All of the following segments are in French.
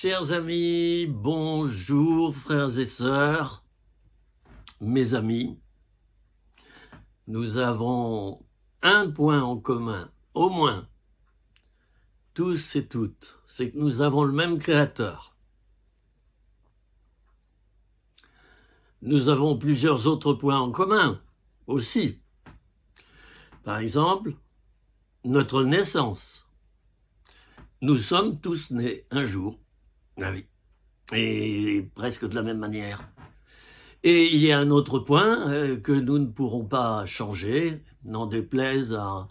Chers amis, bonjour frères et sœurs, mes amis. Nous avons un point en commun, au moins, tous et toutes, c'est que nous avons le même Créateur. Nous avons plusieurs autres points en commun aussi. Par exemple, notre naissance. Nous sommes tous nés un jour, ah oui, et presque de la même manière. Et il y a un autre point que nous ne pourrons pas changer, n'en déplaise à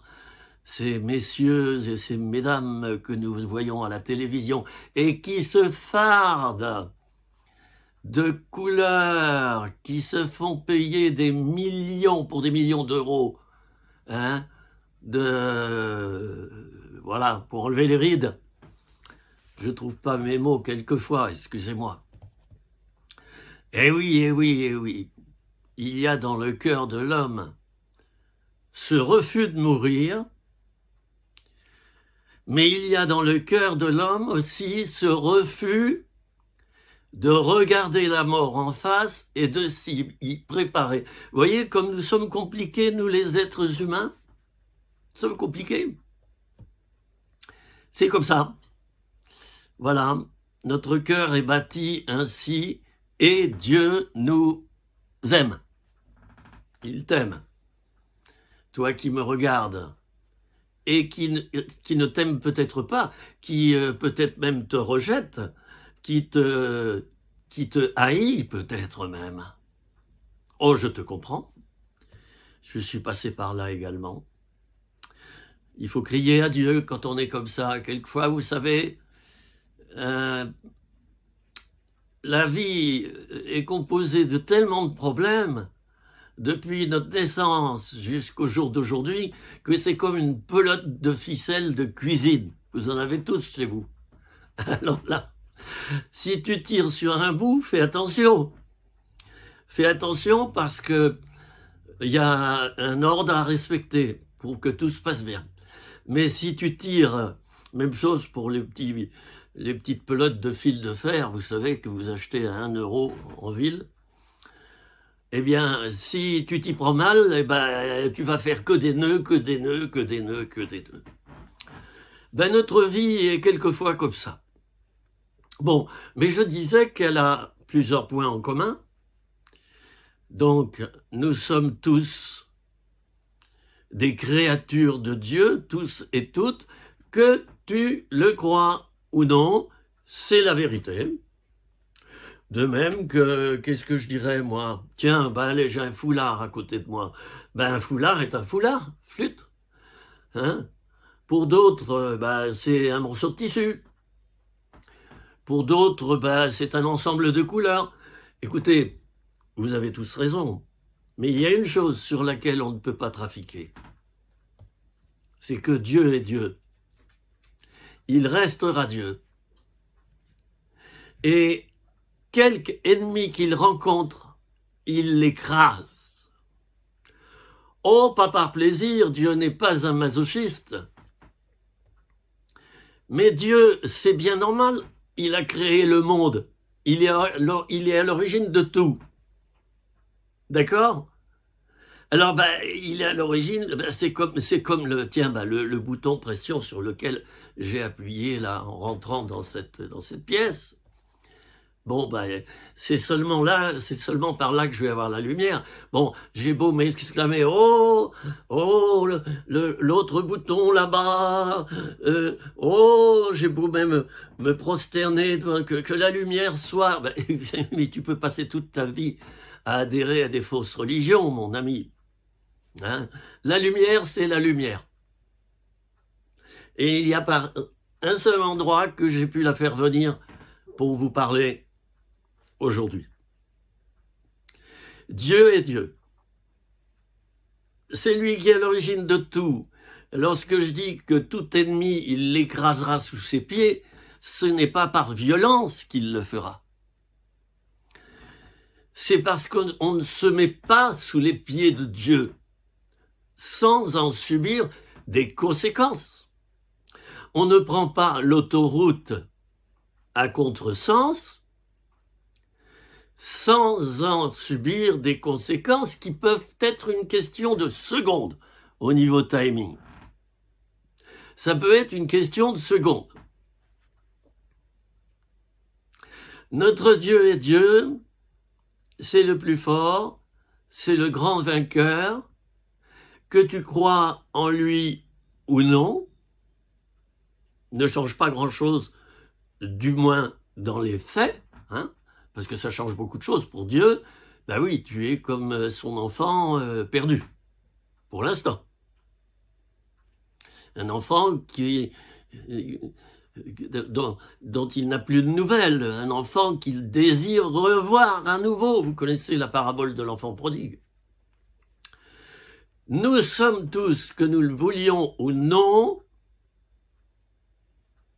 ces messieurs et ces mesdames que nous voyons à la télévision et qui se fardent de couleurs, qui se font payer des millions pour des millions d'euros, hein, voilà, pour enlever les rides. Je ne trouve pas mes mots quelquefois, excusez-moi. Eh oui, eh oui, eh oui. Il y a dans le cœur de l'homme ce refus de mourir, mais il y a dans le cœur de l'homme aussi ce refus de regarder la mort en face et de s'y préparer. Vous voyez comme nous sommes compliqués, nous les êtres humains. Nous sommes compliqués. C'est comme ça. Voilà, notre cœur est bâti ainsi et Dieu nous aime. Il t'aime. Toi qui me regardes et qui ne t'aime peut-être pas, qui peut-être même te rejette, qui te haït peut-être même. Oh, je te comprends. Je suis passé par là également. Il faut crier à Dieu quand on est comme ça. Quelquefois, vous savez, la vie est composée de tellement de problèmes depuis notre naissance jusqu'au jour d'aujourd'hui, que c'est comme une pelote de ficelle de cuisine. Vous en avez tous chez vous. Alors là, si tu tires sur un bout, fais attention. Fais attention parce que il y a un ordre à respecter pour que tout se passe bien. Mais si tu tires, même chose pour les petites pelotes de fil de fer, vous savez que vous achetez à 1 euro en ville, eh bien, si tu t'y prends mal, eh ben, tu vas faire que des nœuds, que des nœuds, que des nœuds, que des nœuds. Ben, notre vie est quelquefois comme ça. Bon, mais je disais qu'elle a plusieurs points en commun. Donc, nous sommes tous des créatures de Dieu, tous et toutes, que tu le crois ou non, c'est la vérité. De même que, qu'est-ce que je dirais, moi? Tiens, ben allez, j'ai un foulard à côté de moi. Ben un foulard est un foulard, flûte. Hein? Pour d'autres, ben, c'est un morceau de tissu. Pour d'autres, ben, c'est un ensemble de couleurs. Écoutez, vous avez tous raison. Mais il y a une chose sur laquelle on ne peut pas trafiquer. C'est que Dieu est Dieu. Il restera Dieu. Et quelque ennemi qu'il rencontre, il l'écrase. Oh, pas par plaisir, Dieu n'est pas un masochiste. Mais Dieu, c'est bien normal, il a créé le monde. Il est à l'origine de tout. D'accord ? Alors, ben, il est à l'origine, ben, c'est comme le bouton pression sur lequel j'ai appuyé là en rentrant dans cette pièce. Bon, ben, c'est seulement par là que je vais avoir la lumière. Bon, j'ai beau m'exclamer, oh, l'autre bouton là-bas, oh, j'ai beau même me prosterner devant que la lumière soit, ben, mais tu peux passer toute ta vie à adhérer à des fausses religions, mon ami. Hein? La lumière, c'est la lumière. Et il n'y a pas un seul endroit que j'ai pu la faire venir pour vous parler aujourd'hui. Dieu est Dieu. C'est lui qui est à l'origine de tout. Lorsque je dis que tout ennemi, il l'écrasera sous ses pieds, ce n'est pas par violence qu'il le fera. C'est parce qu'on ne se met pas sous les pieds de Dieu sans en subir des conséquences. On ne prend pas l'autoroute à contresens, sans en subir des conséquences qui peuvent être une question de secondes au niveau timing. Ça peut être une question de secondes. Notre Dieu est Dieu, c'est le plus fort, c'est le grand vainqueur, que tu crois en lui ou non, ne change pas grand-chose, du moins dans les faits, hein, parce que ça change beaucoup de choses pour Dieu. Ben oui, tu es comme son enfant perdu, pour l'instant. Un enfant dont il n'a plus de nouvelles, un enfant qu'il désire revoir à nouveau. Vous connaissez la parabole de l'enfant prodigue. Nous sommes tous, que nous le voulions ou non,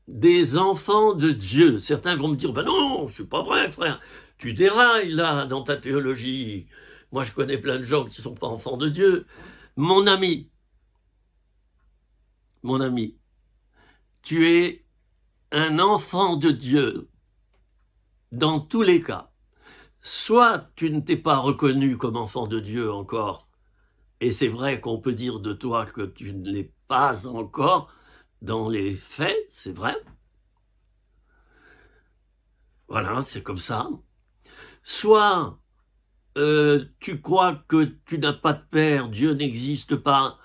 des enfants de Dieu. Certains vont me dire, ben non, c'est pas vrai, frère, tu dérailles là dans ta théologie. Moi, je connais plein de gens qui ne sont pas enfants de Dieu. Mon ami, tu es un enfant de Dieu dans tous les cas. Soit tu ne t'es pas reconnu comme enfant de Dieu encore, et c'est vrai qu'on peut dire de toi que tu ne l'es pas encore dans les faits, c'est vrai. Voilà, c'est comme ça. Soit tu crois que tu n'as pas de père, Dieu n'existe pas,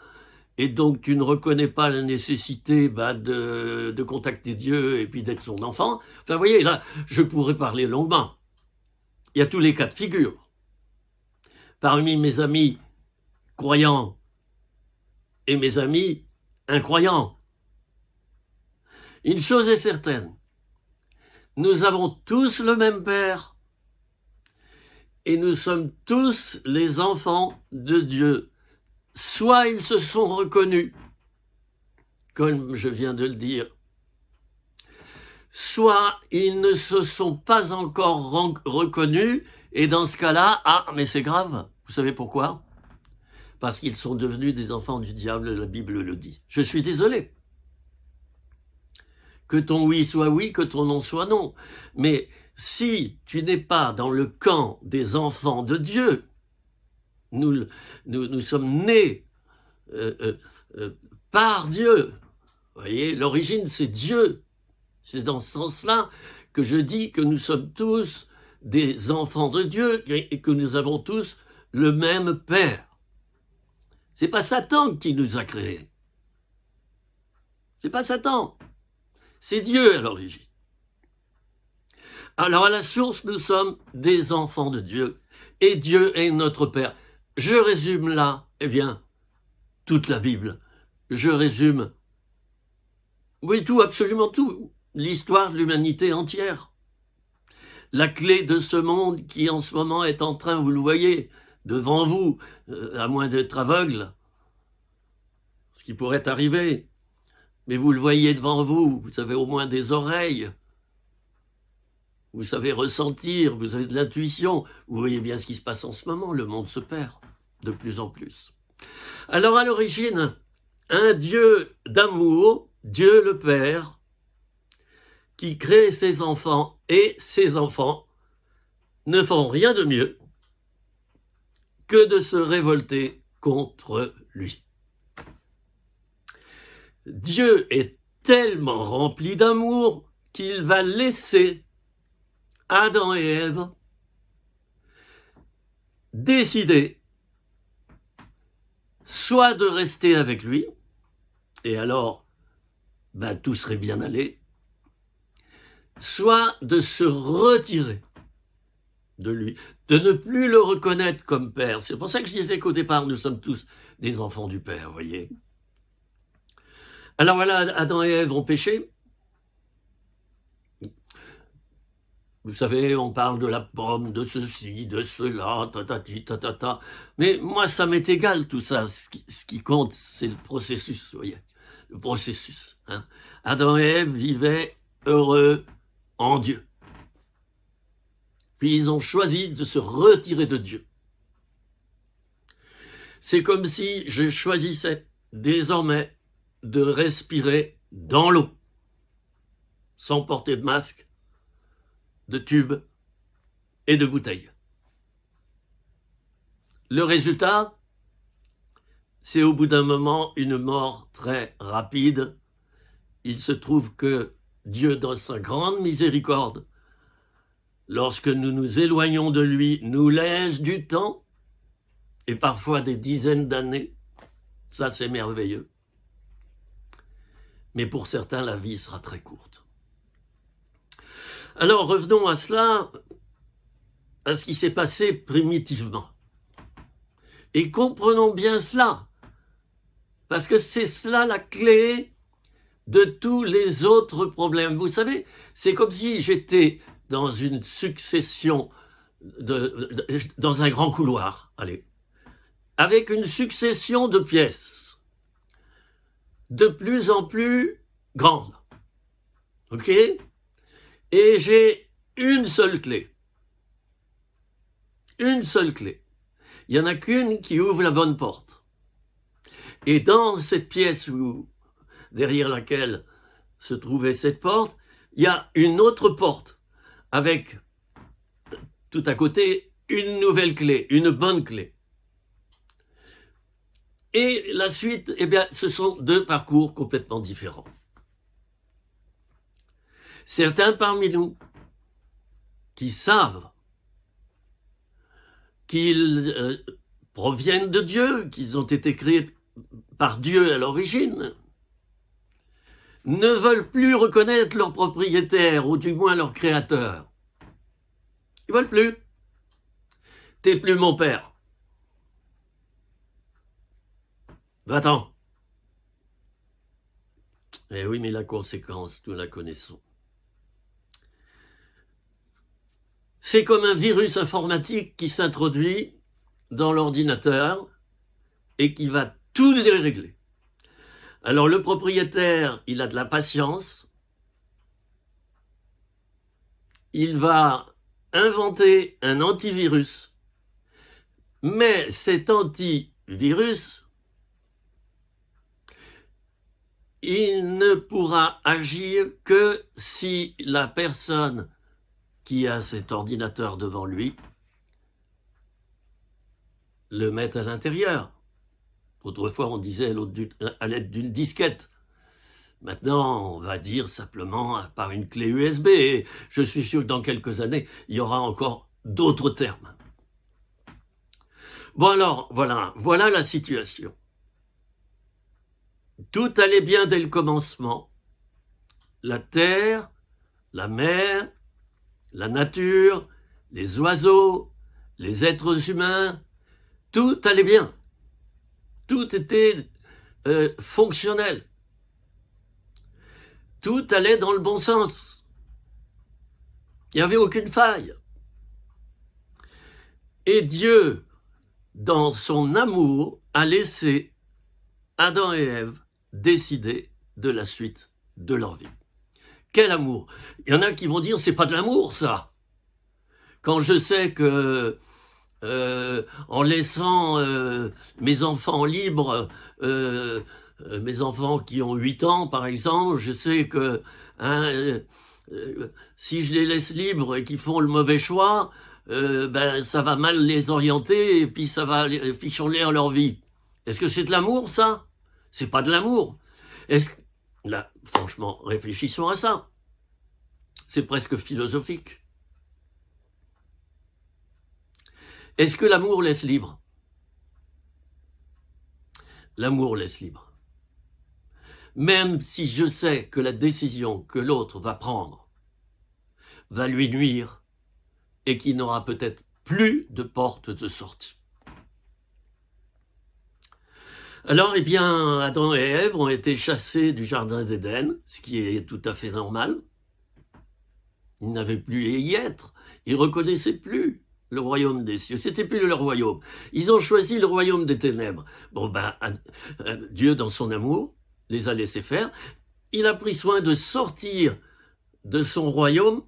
et donc tu ne reconnais pas la nécessité de contacter Dieu et puis d'être son enfant. Enfin, vous voyez, là, je pourrais parler longuement. Il y a tous les cas de figure. Parmi mes amis croyants et mes amis incroyants, une chose est certaine, nous avons tous le même Père et nous sommes tous les enfants de Dieu. Soit ils se sont reconnus, comme je viens de le dire, soit ils ne se sont pas encore reconnus, et dans ce cas-là, mais c'est grave. Vous savez pourquoi ? Parce qu'ils sont devenus des enfants du diable, la Bible le dit. Je suis désolé. Que ton oui soit oui, que ton non soit non. Mais si tu n'es pas dans le camp des enfants de Dieu, nous sommes nés par Dieu. Vous voyez, l'origine, c'est Dieu. C'est dans ce sens-là que je dis que nous sommes tous des enfants de Dieu et que nous avons tous le même Père. C'est pas Satan qui nous a créés. C'est pas Satan. C'est Dieu à l'origine. Alors à la source, nous sommes des enfants de Dieu. Et Dieu est notre Père. Je résume là, toute la Bible. Je résume, oui, tout, absolument tout. L'histoire de l'humanité entière. La clé de ce monde qui en ce moment est en train, vous le voyez, devant vous, à moins d'être aveugle, ce qui pourrait arriver. Mais vous le voyez devant vous, vous avez au moins des oreilles, vous savez ressentir, vous avez de l'intuition, vous voyez bien ce qui se passe en ce moment, le monde se perd de plus en plus. Alors à l'origine, un Dieu d'amour, Dieu le Père, qui crée ses enfants, et ses enfants ne font rien de mieux que de se révolter contre lui. Dieu est tellement rempli d'amour qu'il va laisser Adam et Ève décider soit de rester avec lui, et alors tout serait bien allé, soit de se retirer de lui, de ne plus le reconnaître comme père. C'est pour ça que je disais qu'au départ, nous sommes tous des enfants du Père, vous voyez. Alors voilà, Adam et Ève ont péché. Vous savez, on parle de la pomme, de ceci, de cela, tatati, tatata. Mais moi, ça m'est égal tout ça. Ce qui compte, c'est le processus, vous voyez. Le processus. Hein. Adam et Ève vivaient heureux en Dieu. Puis ils ont choisi de se retirer de Dieu. C'est comme si je choisissais désormais de respirer dans l'eau, sans porter de masque, de tubes et de bouteilles. Le résultat, c'est au bout d'un moment une mort très rapide. Il se trouve que Dieu, dans sa grande miséricorde, lorsque nous nous éloignons de lui, nous laisse du temps, et parfois des dizaines d'années. Ça, c'est merveilleux. Mais pour certains, la vie sera très courte. Alors, revenons à cela, à ce qui s'est passé primitivement. Et comprenons bien cela, parce que c'est cela la clé de tous les autres problèmes. Vous savez, c'est comme si j'étais dans une succession, dans un grand couloir, allez, avec une succession de pièces, de plus en plus grandes, ok? Et j'ai une seule clé. Une seule clé. Il n'y en a qu'une qui ouvre la bonne porte. Et dans cette pièce derrière laquelle se trouvait cette porte, il y a une autre porte avec tout à côté une nouvelle clé, une bonne clé. Et la suite, eh bien, ce sont deux parcours complètement différents. Certains parmi nous qui savent qu'ils proviennent de Dieu, qu'ils ont été créés par Dieu à l'origine, ne veulent plus reconnaître leur propriétaire, ou du moins leur créateur. Ils veulent plus. T'es plus mon père. Va-t'en. Eh oui, mais la conséquence, nous la connaissons. C'est comme un virus informatique qui s'introduit dans l'ordinateur et qui va tout dérégler. Alors le propriétaire, il a de la patience, il va inventer un antivirus, mais cet antivirus, il ne pourra agir que si la personne qui a cet ordinateur devant lui le met à l'intérieur. Autrefois, on disait à l'aide d'une disquette. Maintenant, on va dire simplement par une clé USB. Et je suis sûr que dans quelques années, il y aura encore d'autres termes. Bon alors, voilà la situation. Tout allait bien dès le commencement. La terre, la mer, la nature, les oiseaux, les êtres humains, tout allait bien. Tout était fonctionnel. Tout allait dans le bon sens. Il n'y avait aucune faille. Et Dieu, dans son amour, a laissé Adam et Ève décider de la suite de leur vie. Quel amour! Il y en a qui vont dire, c'est pas de l'amour, ça. Quand je sais que en laissant mes enfants libres, mes enfants qui ont 8 ans par exemple, je sais que si je les laisse libres et qu'ils font le mauvais choix, ça va mal les orienter et puis ça va ficher en l'air leur vie. Est-ce que c'est de l'amour, ça? C'est pas de l'amour. Là, franchement, réfléchissons à ça. C'est presque philosophique. Est-ce que l'amour laisse libre? L'amour laisse libre. Même si je sais que la décision que l'autre va prendre va lui nuire et qu'il n'aura peut-être plus de porte de sortie. Alors, eh bien, Adam et Ève ont été chassés du jardin d'Éden, ce qui est tout à fait normal. Ils n'avaient plus à y être. Ils ne reconnaissaient plus le royaume des cieux. C'était plus leur royaume. Ils ont choisi le royaume des ténèbres. Bon, Dieu, dans son amour, les a laissés faire. Il a pris soin de sortir de son royaume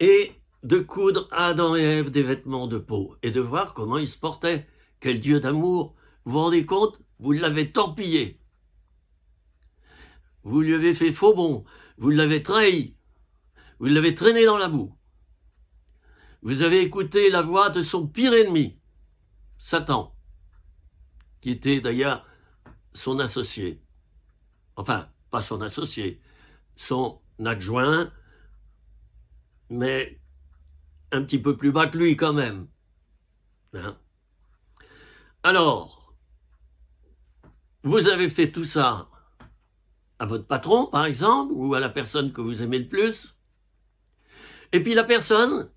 et de coudre à Adam et Ève des vêtements de peau et de voir comment ils se portaient. Quel Dieu d'amour! Vous vous rendez compte? Vous l'avez torpillé. Vous lui avez fait faux bon. Vous l'avez trahi. Vous l'avez traîné dans la boue. Vous avez écouté la voix de son pire ennemi, Satan, qui était d'ailleurs son associé. Enfin, pas son associé, son adjoint, mais un petit peu plus bas que lui quand même. Hein? Alors, vous avez fait tout ça à votre patron, par exemple, ou à la personne que vous aimez le plus, et puis la personne,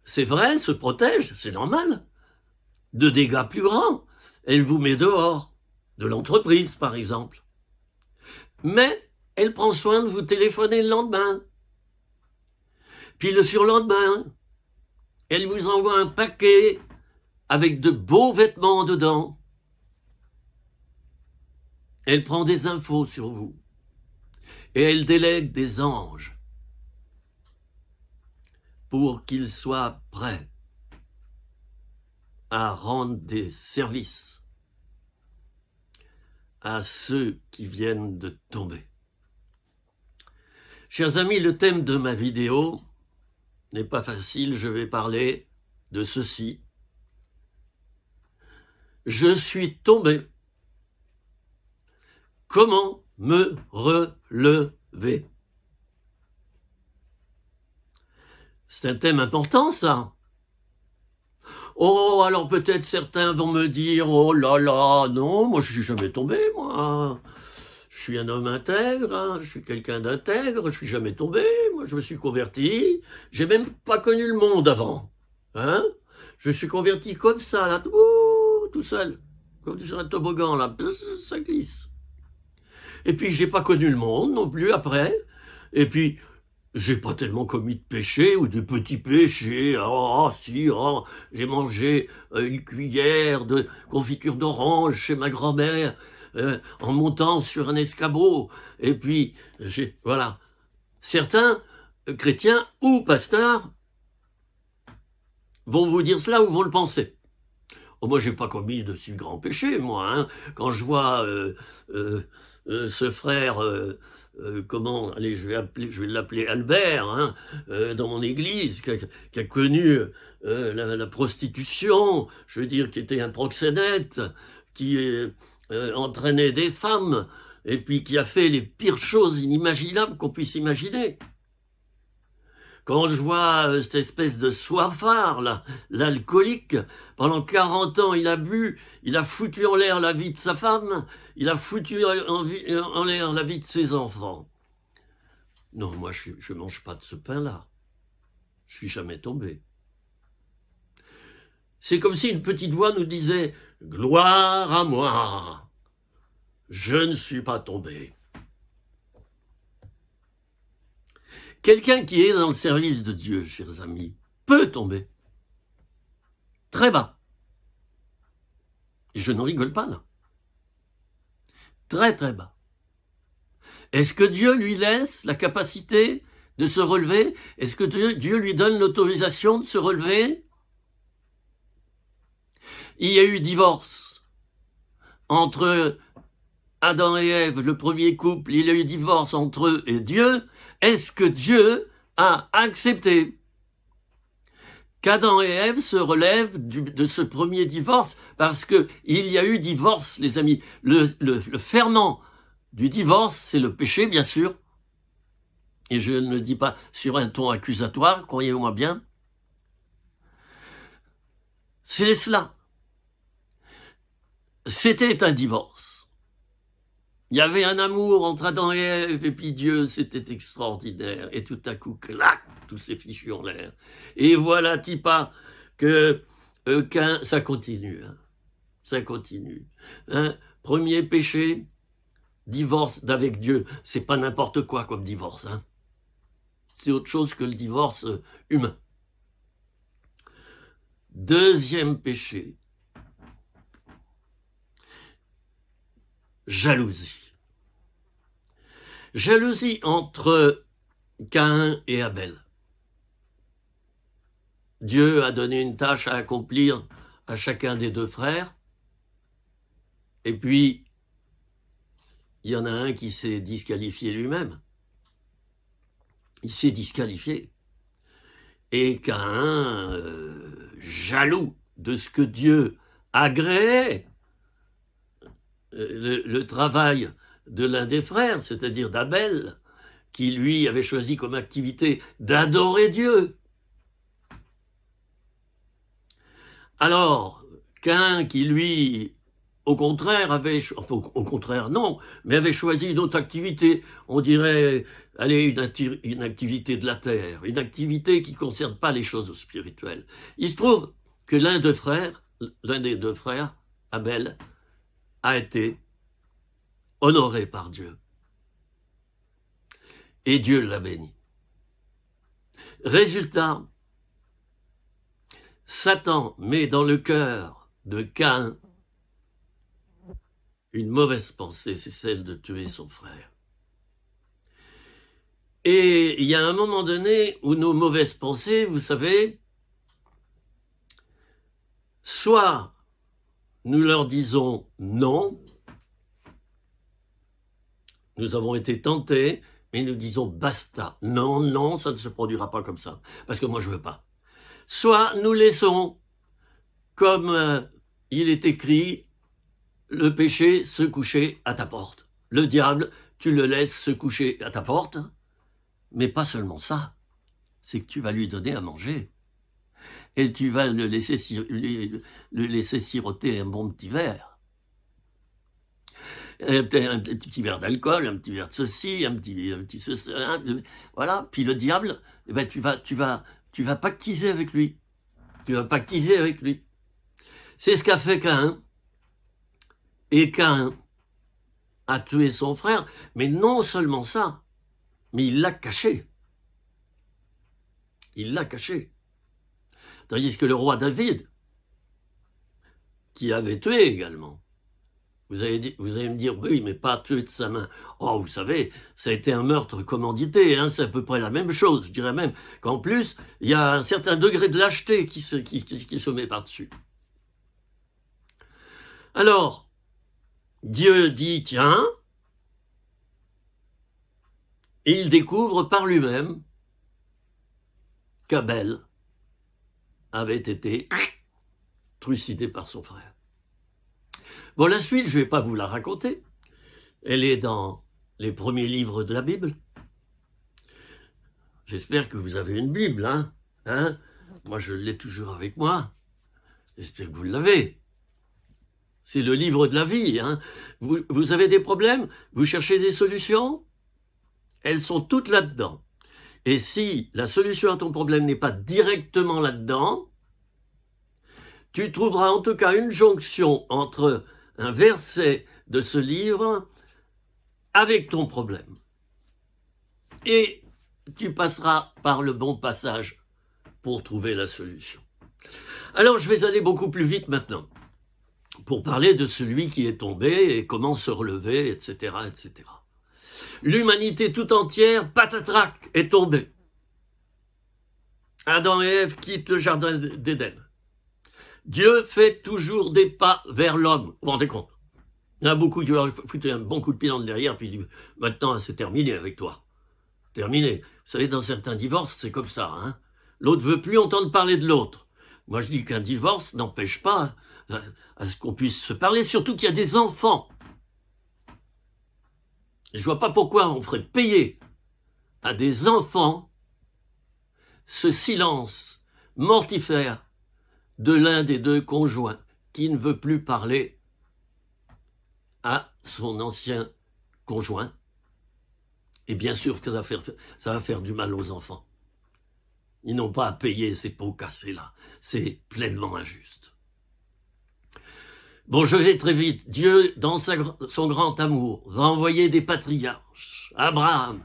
c'est vrai, se protège, c'est normal, de dégâts plus grands. Elle vous met dehors, de l'entreprise, par exemple. Mais elle prend soin de vous téléphoner le lendemain. Puis le surlendemain, elle vous envoie un paquet avec de beaux vêtements dedans. Elle prend des infos sur vous. Et elle délègue des anges pour qu'ils soient prêts à rendre des services à ceux qui viennent de tomber. Chers amis, le thème de ma vidéo n'est pas facile, je vais parler de ceci. Je suis tombé. Comment me relever? C'est un thème important, ça. Oh, alors peut-être certains vont me dire, oh là là, non, moi je suis jamais tombé, moi. Je suis un homme intègre, hein, je suis quelqu'un d'intègre, je suis jamais tombé, moi je me suis converti, j'ai même pas connu le monde avant. Hein? Je suis converti comme ça, là, tout seul, comme sur un toboggan, là, ça glisse. Et puis j'ai pas connu le monde non plus après, et puis j'ai pas tellement commis de péché ou de petits péchés. Ah, si, j'ai mangé une cuillère de confiture d'orange chez ma grand-mère en montant sur un escabeau. Et puis, voilà. Certains chrétiens ou pasteurs vont vous dire cela ou vont le penser. Oh, moi, j'ai pas commis de si grands péchés, moi. Hein. Quand je vois ce frère, comment, allez, je vais l'appeler Albert, hein, dans mon église, qui a connu la prostitution, je veux dire, qui était un proxénète, qui entraînait des femmes, et puis qui a fait les pires choses inimaginables qu'on puisse imaginer. Quand je vois cette espèce de soifard, là, l'alcoolique, pendant 40 ans, il a bu, il a foutu en l'air la vie de sa femme, il a foutu en l'air la vie de ses enfants. Non, moi, je ne mange pas de ce pain-là. Je suis jamais tombé. C'est comme si une petite voix nous disait « Gloire à moi, je ne suis pas tombé ». Quelqu'un qui est dans le service de Dieu, chers amis, peut tomber très bas. Et je ne rigole pas là. Très très bas. Est-ce que Dieu lui laisse la capacité de se relever? Est-ce que Dieu lui donne l'autorisation de se relever? Il y a eu divorce entre Adam et Ève, le premier couple, il y a eu divorce entre eux et Dieu. Est-ce que Dieu a accepté qu'Adam et Ève se relèvent de ce premier divorce? Parce qu'il y a eu divorce, les amis. Le ferment du divorce, c'est le péché, bien sûr. Et je ne le dis pas sur un ton accusatoire, croyez-moi bien. C'est cela. C'était un divorce. Il y avait un amour entre Adam et Ève, et puis Dieu, c'était extraordinaire. Et tout à coup, clac, tout s'est fichu en l'air. Et voilà, Tipa, que ça continue. Hein. Ça continue. Hein. Premier péché, divorce d'avec Dieu. C'est pas n'importe quoi comme divorce. Hein. C'est autre chose que le divorce humain. Deuxième péché, jalousie. Jalousie entre Caïn et Abel. Dieu a donné une tâche à accomplir à chacun des deux frères. Et puis, il y en a un qui s'est disqualifié lui-même. Il s'est disqualifié. Et Caïn, jaloux de ce que Dieu agréait, le travail de l'un des frères, c'est-à-dire d'Abel, qui lui avait choisi comme activité d'adorer Dieu. Alors, Caïn qui lui, au contraire, au contraire non, mais avait choisi une autre activité, on dirait, allez, une activité de la terre, une activité qui ne concerne pas les choses spirituelles. Il se trouve que l'un des deux frères, Abel, a été honoré par Dieu. Et Dieu l'a béni. Résultat, Satan met dans le cœur de Caïn une mauvaise pensée, c'est celle de tuer son frère. Et il y a un moment donné où nos mauvaises pensées, vous savez, soit nous leur disons non, nous avons été tentés, mais nous disons basta, non, non, ça ne se produira pas comme ça, parce que moi je veux pas. Soit nous laissons, comme il est écrit, le péché se coucher à ta porte. Le diable, tu le laisses se coucher à ta porte, mais pas seulement ça, c'est que tu vas lui donner à manger. Et tu vas le laisser siroter un bon petit verre. Un petit verre d'alcool, un petit verre de ceci, un petit ceci, voilà. Puis le diable, eh ben, tu vas pactiser avec lui. Tu vas pactiser avec lui. C'est ce qu'a fait Caïn. Et Caïn a tué son frère, mais non seulement ça, mais il l'a caché. Il l'a caché. Tandis que le roi David, qui avait tué également, vous allez me dire, oui, mais pas tué de sa main. Oh, vous savez, ça a été un meurtre commandité, hein, c'est à peu près la même chose. Je dirais même qu'en plus, il y a un certain degré de lâcheté qui se met par-dessus. Alors, Dieu dit, tiens, et il découvre par lui-même qu'Abel avait été trucidé par son frère. Bon, la suite, je ne vais pas vous la raconter. Elle est dans les premiers livres de la Bible. J'espère que vous avez une Bible, hein. Moi, je l'ai toujours avec moi. J'espère que vous l'avez. C'est le livre de la vie, hein. Vous avez des problèmes? Vous cherchez des solutions? Elles sont toutes là-dedans. Et si la solution à ton problème n'est pas directement là-dedans, tu trouveras en tout cas une jonction entre un verset de ce livre avec ton problème. Et tu passeras par le bon passage pour trouver la solution. Alors, je vais aller beaucoup plus vite maintenant pour parler de celui qui est tombé et comment se relever, etc., etc. L'humanité tout entière, patatrac, est tombée. Adam et Ève quittent le jardin d'Éden. Dieu fait toujours des pas vers l'homme. Vous vous rendez compte? Il y en a beaucoup qui leur foutent un bon coup de pied dans le derrière, puis maintenant c'est terminé avec toi. Terminé. Vous savez, dans certains divorces, c'est comme ça. Hein. L'autre veut plus entendre parler de l'autre. Moi, je dis qu'un divorce n'empêche pas à ce qu'on puisse se parler, surtout qu'il y a des enfants. Je vois pas pourquoi on ferait payer à des enfants ce silence mortifère de l'un des deux conjoints qui ne veut plus parler à son ancien conjoint. Et bien sûr que ça va faire du mal aux enfants. Ils n'ont pas à payer ces pots cassés-là. C'est pleinement injuste. Bon, je vais très vite. Dieu, dans son grand amour, va envoyer des patriarches, Abraham,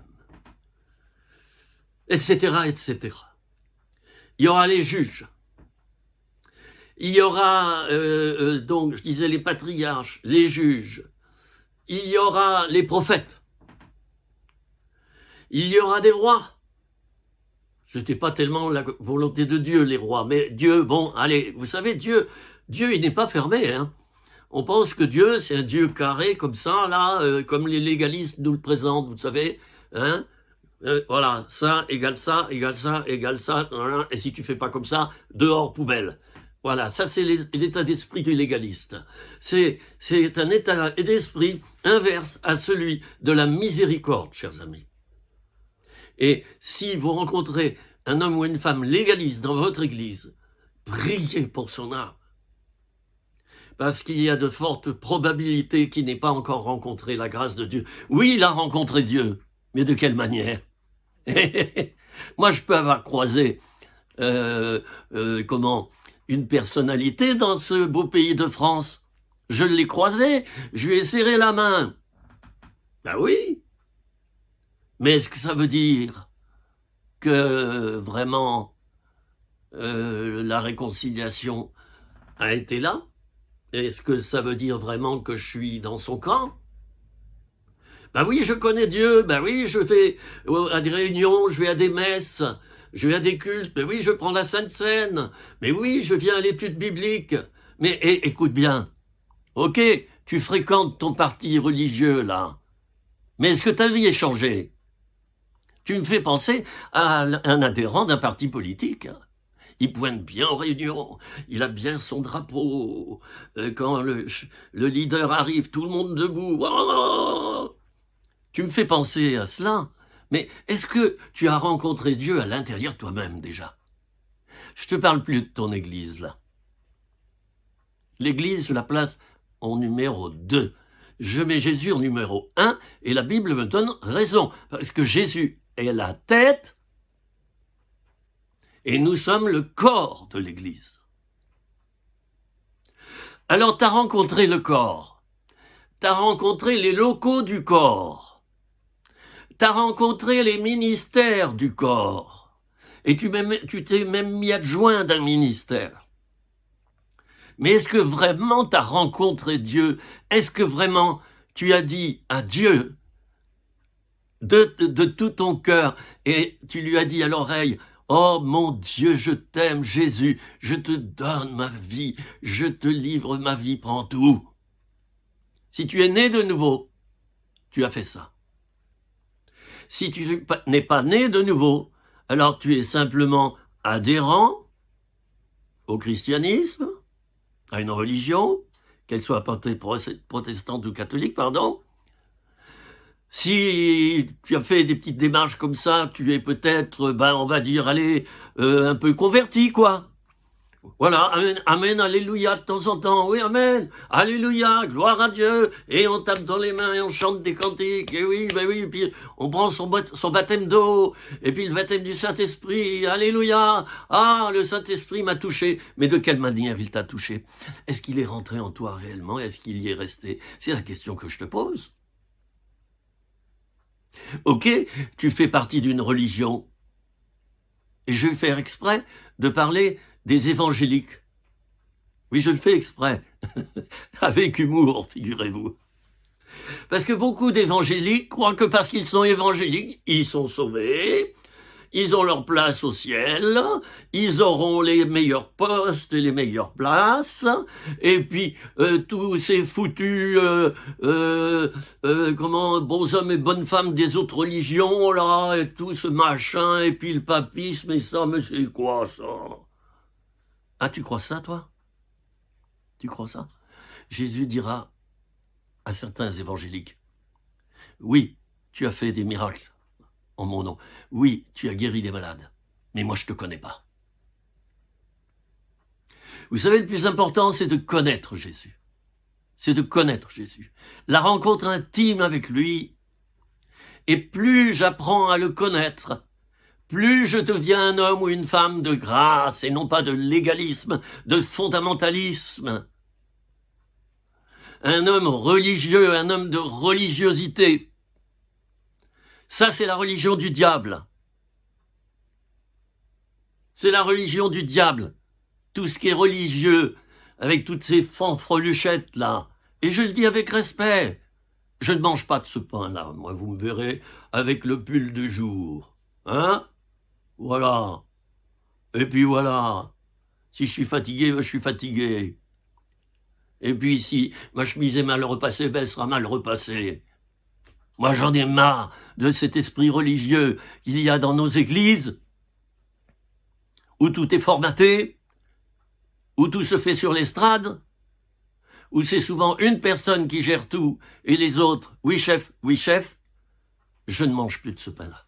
etc., etc. Il y aura les juges. Il y aura, donc, je disais, les patriarches, les juges. Il y aura les prophètes. Il y aura des rois. Ce n'était pas tellement la volonté de Dieu, les rois, mais Dieu, bon, allez, vous savez, Dieu, il n'est pas fermé, hein. On pense que Dieu, c'est un Dieu carré, comme ça, là, comme les légalistes nous le présentent, vous savez, hein. Voilà, ça égale ça, égale ça, égale ça, et si tu fais pas comme ça, dehors, poubelle. Voilà, ça c'est l'état d'esprit du légaliste. C'est un état d'esprit inverse à celui de la miséricorde, chers amis. Et si vous rencontrez un homme ou une femme légaliste dans votre église, priez pour son âme. Parce qu'il y a de fortes probabilités qu'il n'ait pas encore rencontré la grâce de Dieu. Oui, il a rencontré Dieu, mais de quelle manière? Moi, je peux avoir croisé une personnalité dans ce beau pays de France. Je l'ai croisé, je lui ai serré la main. Ben oui. Mais est-ce que ça veut dire que vraiment la réconciliation a été là? Est-ce que ça veut dire vraiment que je suis dans son camp? Ben oui, je connais Dieu, ben oui, je vais à des réunions, je vais à des messes, je vais à des cultes, ben oui, je prends la Sainte Seine, mais oui, je viens à l'étude biblique. Mais écoute bien, ok, tu fréquentes ton parti religieux là, mais est-ce que ta vie est changée? Tu me fais penser à un adhérent d'un parti politique. Il pointe bien en réunion, il a bien son drapeau. Quand le leader arrive, tout le monde debout. Oh, tu me fais penser à cela. Mais est-ce que tu as rencontré Dieu à l'intérieur de toi-même déjà? Je te parle plus de ton église là. L'église, je la place en numéro 2. Je mets Jésus en numéro 1 et la Bible me donne raison. Parce que Jésus est la tête et nous sommes le corps de l'église. Alors tu as rencontré le corps. Tu as rencontré les locaux du corps. Tu as rencontré les ministères du corps. Et tu t'es même mis adjoint d'un ministère. Mais est-ce que vraiment tu as rencontré Dieu? Est-ce que vraiment tu as dit à Dieu de tout ton cœur et tu lui as dit à l'oreille, oh mon Dieu, je t'aime Jésus, je te donne ma vie, je te livre ma vie, prends tout. Si tu es né de nouveau, tu as fait ça. Si tu n'es pas né de nouveau, alors tu es simplement adhérent au christianisme, à une religion, qu'elle soit protestante ou catholique, pardon. Si tu as fait des petites démarches comme ça, tu es peut-être, on va dire, allez, un peu converti, quoi. Voilà, amen, amen, alléluia, de temps en temps, oui, amen, alléluia, gloire à Dieu, et on tape dans les mains et on chante des cantiques, et oui, et puis on prend son baptême d'eau, et puis le baptême du Saint-Esprit, alléluia, ah, le Saint-Esprit m'a touché, mais de quelle manière il t'a touché? Est-ce qu'il est rentré en toi réellement? Est-ce qu'il y est resté? C'est la question que je te pose. Ok, tu fais partie d'une religion, et je vais faire exprès de parler des évangéliques. Oui, je le fais exprès, avec humour, figurez-vous. Parce que beaucoup d'évangéliques croient que parce qu'ils sont évangéliques, ils sont sauvés, ils ont leur place au ciel, ils auront les meilleurs postes et les meilleures places, et puis tous ces foutus bons hommes et bonnes femmes des autres religions, là, et tout ce machin, et puis le papisme, et ça, mais c'est quoi ça? Ah, tu crois ça, toi? Tu crois ça? Jésus dira à certains évangéliques, oui, tu as fait des miracles en mon nom. Oui, tu as guéri des malades. Mais moi, je ne te connais pas. Vous savez, le plus important, c'est de connaître Jésus. C'est de connaître Jésus. La rencontre intime avec lui. Et plus j'apprends à le connaître, plus je deviens un homme ou une femme de grâce et non pas de légalisme, de fondamentalisme. Un homme religieux, un homme de religiosité. Ça, c'est la religion du diable. C'est la religion du diable. Tout ce qui est religieux, avec toutes ces fanfreluchettes là. Et je le dis avec respect. Je ne mange pas de ce pain-là. Moi, vous me verrez avec le pull de jour. Hein? Voilà. Et puis voilà. Si je suis fatigué, je suis fatigué. Et puis si ma chemise est mal repassée, elle sera mal repassée. Moi, j'en ai marre de cet esprit religieux qu'il y a dans nos églises, où tout est formaté, où tout se fait sur l'estrade, où c'est souvent une personne qui gère tout et les autres, oui chef, je ne mange plus de ce pain-là.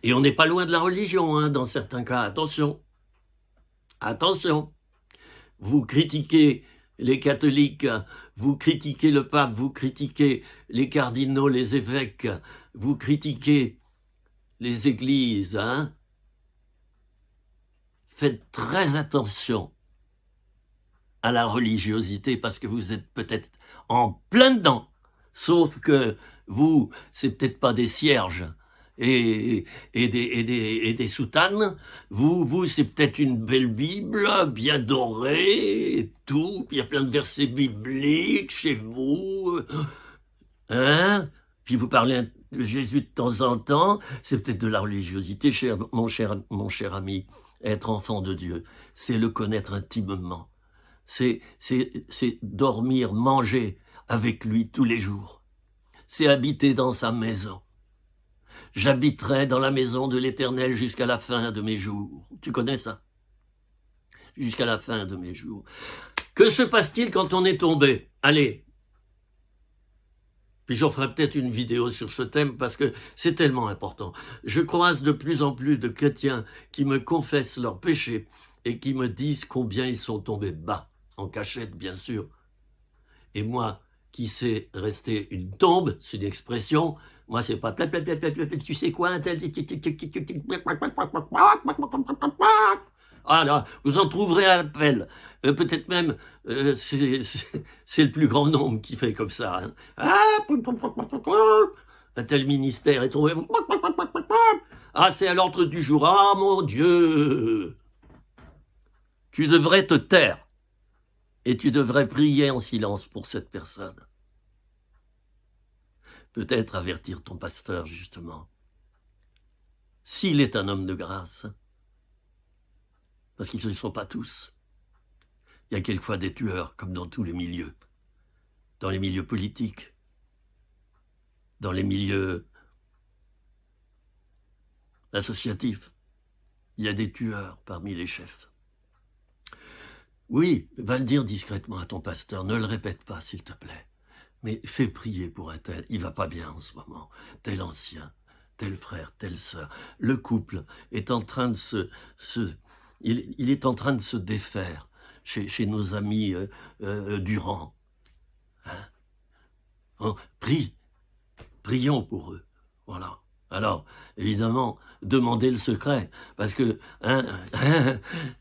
Et on n'est pas loin de la religion, hein, dans certains cas. Attention, attention. Vous critiquez les catholiques, vous critiquez le pape, vous critiquez les cardinaux, les évêques, vous critiquez les églises, hein. Faites très attention à la religiosité parce que vous êtes peut-être en plein dedans. Sauf que vous, c'est peut-être pas des cierges et des soutanes. Vous, c'est peut-être une belle Bible, bien dorée et tout. Il y a plein de versets bibliques chez vous. Hein? Puis vous parlez de Jésus de temps en temps. C'est peut-être de la religiosité, mon cher ami. Être enfant de Dieu, c'est le connaître intimement. C'est dormir, manger avec lui tous les jours. C'est habiter dans sa maison. J'habiterai dans la maison de l'Éternel jusqu'à la fin de mes jours. Tu connais ça? Jusqu'à la fin de mes jours. Que se passe-t-il quand on est tombé? Allez. Puis j'en ferai peut-être une vidéo sur ce thème parce que c'est tellement important. Je croise de plus en plus de chrétiens qui me confessent leurs péchés et qui me disent combien ils sont tombés bas, en cachette bien sûr. Et moi, qui sais rester une tombe, c'est une expression, moi c'est pas tu sais quoi, ah là, vous en trouverez à l'appel. Peut-être même, c'est le plus grand nombre qui fait comme ça. Hein. Un tel ministère est tombé. Ah, c'est à l'ordre du jour. Ah, mon Dieu. Tu devrais te taire. Et tu devrais prier en silence pour cette personne. Peut-être avertir ton pasteur, justement. S'il est un homme de grâce. Parce qu'ils ne sont pas tous. Il y a quelquefois des tueurs, comme dans tous les milieux. Dans les milieux politiques, dans les milieux associatifs. Il y a des tueurs parmi les chefs. Oui, va le dire discrètement à ton pasteur, ne le répète pas, s'il te plaît. Mais fais prier pour un tel, il va pas bien en ce moment. Tel ancien, tel frère, telle sœur. Le couple est en train de il est en train de se défaire chez nos amis Durand. Hein? Prions pour eux. Voilà. Alors, évidemment, demandez le secret, parce que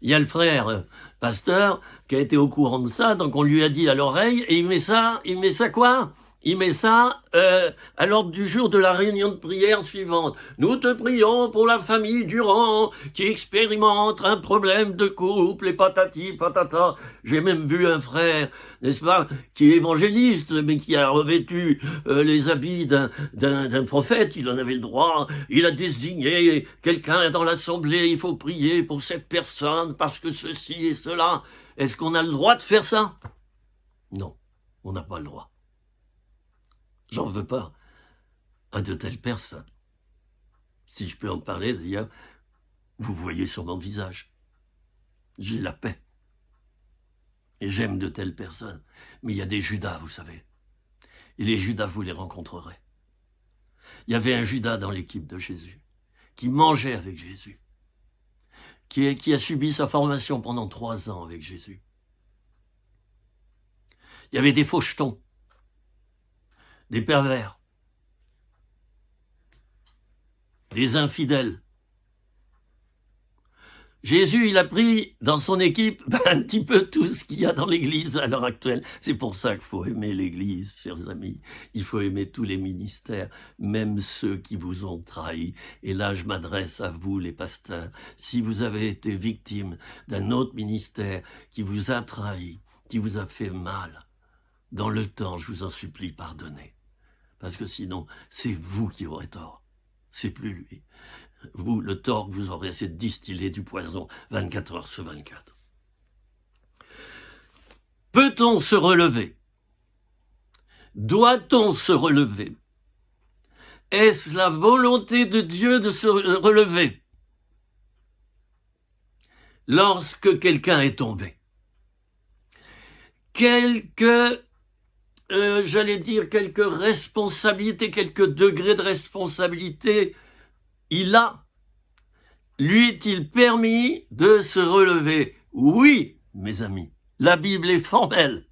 il y a le frère pasteur qui a été au courant de ça, donc on lui a dit à l'oreille, et il met ça quoi? Il met ça à l'ordre du jour de la réunion de prière suivante. Nous te prions pour la famille Durand qui expérimente un problème de couple et patati patata. J'ai même vu un frère, n'est-ce pas, qui est évangéliste, mais qui a revêtu les habits d'un prophète. Il en avait le droit. Il a désigné quelqu'un dans l'assemblée. Il faut prier pour cette personne parce que ceci et cela. Est-ce qu'on a le droit de faire ça? Non, on n'a pas le droit. J'en veux pas à de telles personnes. Si je peux en parler, d'ailleurs, vous voyez sur mon visage. J'ai la paix. Et j'aime de telles personnes. Mais il y a des Judas, vous savez. Et les Judas, vous les rencontrerez. Il y avait un Judas dans l'équipe de Jésus, qui mangeait avec Jésus, qui a subi sa formation pendant 3 ans avec Jésus. Il y avait des fauchetons, des pervers, des infidèles. Jésus, il a pris dans son équipe un petit peu tout ce qu'il y a dans l'Église à l'heure actuelle. C'est pour ça qu'il faut aimer l'Église, chers amis. Il faut aimer tous les ministères, même ceux qui vous ont trahis. Et là, je m'adresse à vous, les pasteurs. Si vous avez été victime d'un autre ministère qui vous a trahi, qui vous a fait mal, dans le temps, je vous en supplie, pardonnez. Parce que sinon, c'est vous qui aurez tort. C'est plus lui. Vous, le tort que vous aurez, c'est de distiller du poison 24 heures sur 24. Peut-on se relever? Doit-on se relever? Est-ce la volonté de Dieu de se relever lorsque quelqu'un est tombé? J'allais dire, quelques responsabilités, quelques degrés de responsabilité, il a. Lui est-il permis de se relever? Oui, mes amis, la Bible est formelle.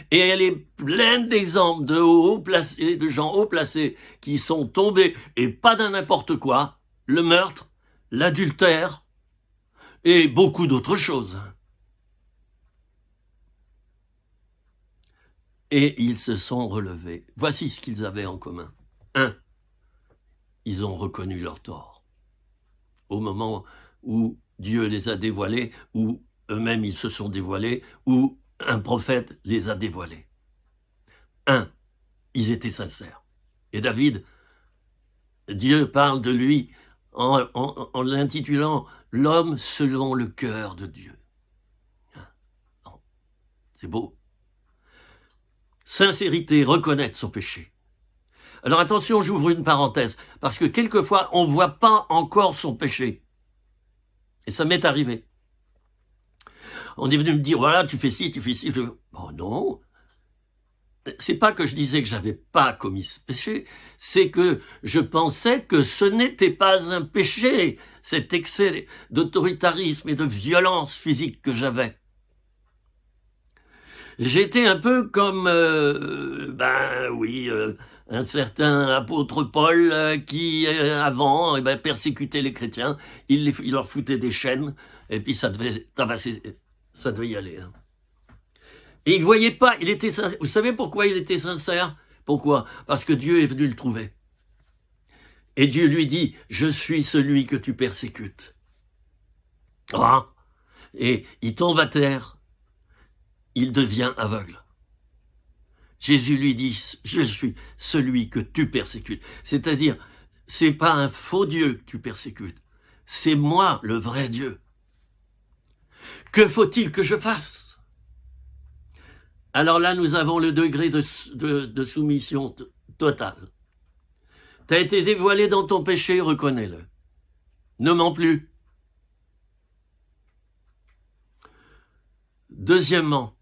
Et elle est pleine d'exemples de hauts placés, de gens haut placés qui sont tombés, et pas d'un n'importe quoi, le meurtre, l'adultère, et beaucoup d'autres choses. Et ils se sont relevés. Voici ce qu'ils avaient en commun. 1. Ils ont reconnu leur tort. Au moment où Dieu les a dévoilés, où eux-mêmes ils se sont dévoilés, où un prophète les a dévoilés. 1. Ils étaient sincères. Et David, Dieu parle de lui en l'intitulant « L'homme selon le cœur de Dieu ». C'est beau. Sincérité, reconnaître son péché. Alors attention, j'ouvre une parenthèse, parce que quelquefois, on ne voit pas encore son péché. Et ça m'est arrivé. On est venu me dire, voilà, tu fais ci, tu fais ci. Oh non. C'est pas que je disais que j'avais pas commis ce péché, c'est que je pensais que ce n'était pas un péché, cet excès d'autoritarisme et de violence physique que j'avais. J'étais un peu comme, un certain apôtre Paul qui, avant, persécutait les chrétiens, il leur foutait des chaînes, et puis ça devait tabasser, ça devait y aller. Hein. Et il ne voyait pas, il était sincère. Vous savez pourquoi il était sincère? Pourquoi? Parce que Dieu est venu le trouver. Et Dieu lui dit, je suis celui que tu persécutes. Ah! Et il tombe à terre. Il devient aveugle. Jésus lui dit, je suis celui que tu persécutes. C'est-à-dire, c'est pas un faux Dieu que tu persécutes, c'est moi, le vrai Dieu. Que faut-il que je fasse? Alors là, nous avons le degré de soumission totale. Tu as été dévoilé dans ton péché, reconnais-le. Ne mens plus. Deuxièmement,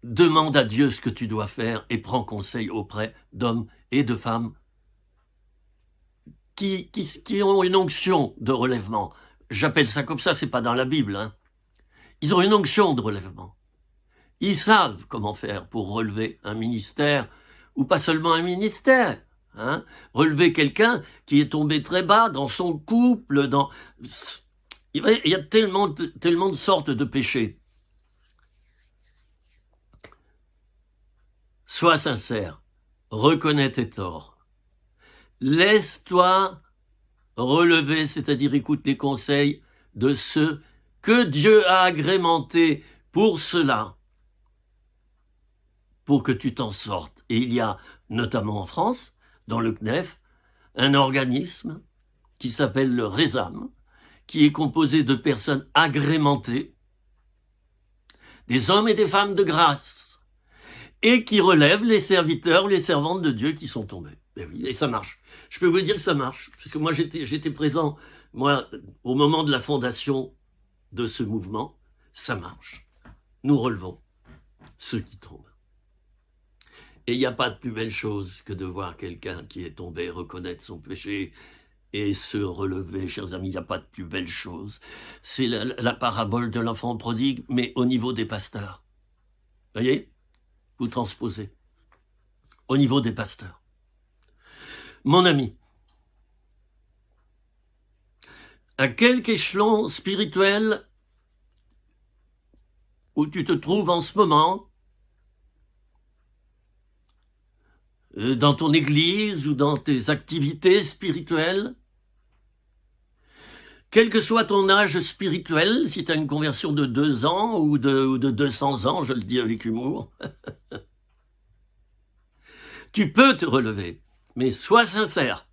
demande à Dieu ce que tu dois faire et prends conseil auprès d'hommes et de femmes qui ont une onction de relèvement. J'appelle ça comme ça, c'est pas dans la Bible. Hein. Ils ont une onction de relèvement. Ils savent comment faire pour relever un ministère, ou pas seulement un ministère. Hein. Relever quelqu'un qui est tombé très bas dans son couple. Il y a tellement de sortes de péchés. Sois sincère, reconnais tes torts. Laisse-toi relever, c'est-à-dire écoute les conseils de ceux que Dieu a agrémentés pour cela, pour que tu t'en sortes. Et il y a, notamment en France, dans le CNEF, un organisme qui s'appelle le RESAM, qui est composé de personnes agrémentées, des hommes et des femmes de grâce, et qui relève les serviteurs, les servantes de Dieu qui sont tombés. Et oui, et ça marche. Je peux vous dire que ça marche, parce que moi j'étais présent, moi, au moment de la fondation de ce mouvement, ça marche. Nous relevons ceux qui tombent. Et il n'y a pas de plus belle chose que de voir quelqu'un qui est tombé reconnaître son péché et se relever, chers amis. Il n'y a pas de plus belle chose. C'est la parabole de l'enfant prodigue, mais au niveau des pasteurs. Voyez? Vous transposez. Au niveau des pasteurs. Mon ami, à quelque échelon spirituel où tu te trouves en ce moment, dans ton église ou dans tes activités spirituelles, quel que soit ton âge spirituel, si tu as une conversion de 2 ans ou de 200 ans, je le dis avec humour, tu peux te relever, mais sois sincère.